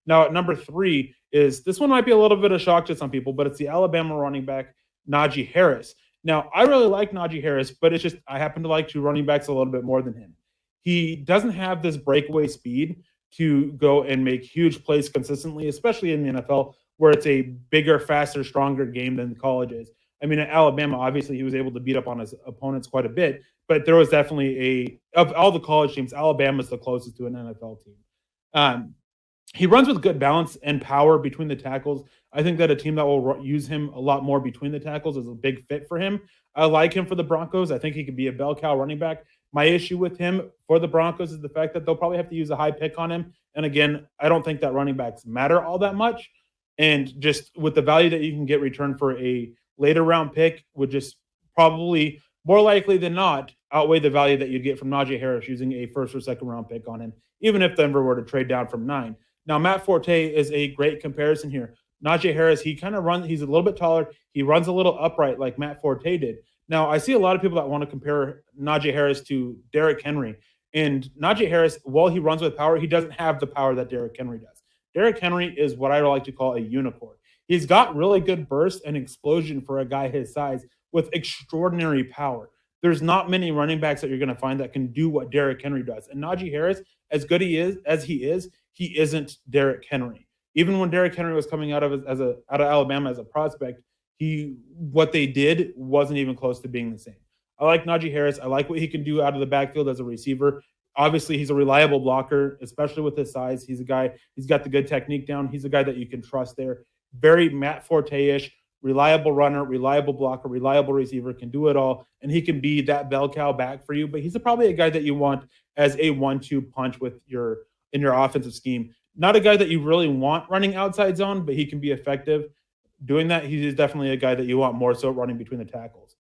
Now, at number three is this one might be a little bit of shock to some people, but it's the Alabama running back, Najee Harris. Now, I really like Najee Harris, but it's just I happen to like two running backs a little bit more than him. He doesn't have this breakaway speed to go and make huge plays consistently, especially in the NFL, where it's a bigger, faster, stronger game than the college is. I mean, at Alabama, obviously, he was able to beat up on his opponents quite a bit, but there was definitely of all the college teams, Alabama's the closest to an NFL team. Um, he runs with good balance and power between the tackles. I think that a team that will use him a lot more between the tackles is a big fit for him. I like him for the Broncos. I think he could be a bell cow running back. My issue with him for the Broncos is the fact that they'll probably have to use a high pick on him. And again, I don't think that running backs matter all that much. And just with the value that you can get returned for a later round pick would just probably more likely than not outweigh the value that you'd get from Najee Harris using a first or second round pick on him, even if Denver were to trade down from 9. Now, Matt Forte is a great comparison here. Najee Harris, he kind of runs, he's a little bit taller. He runs a little upright like Matt Forte did. Now, I see a lot of people that want to compare Najee Harris to Derrick Henry. And Najee Harris, while he runs with power, he doesn't have the power that Derrick Henry does. Derrick Henry is what I like to call a unicorn. He's got really good burst and explosion for a guy his size with extraordinary power. There's not many running backs that you're going to find that can do what Derrick Henry does. And Najee Harris, as good he isn't Derrick Henry. Even when Derrick Henry was coming out of Alabama as a prospect, what they did wasn't even close to being the same. I like Najee Harris. I like what he can do out of the backfield as a receiver. Obviously, he's a reliable blocker, especially with his size. He's a guy, he's got the good technique down. He's a guy that you can trust there. Very Matt Forte-ish, reliable runner, reliable blocker, reliable receiver, can do it all. And he can be that bell cow back for you. But he's probably a guy that you want as a 1-2 punch in your offensive scheme. Not a guy that you really want running outside zone, but he can be effective doing that. He is definitely a guy that you want more so running between the tackles.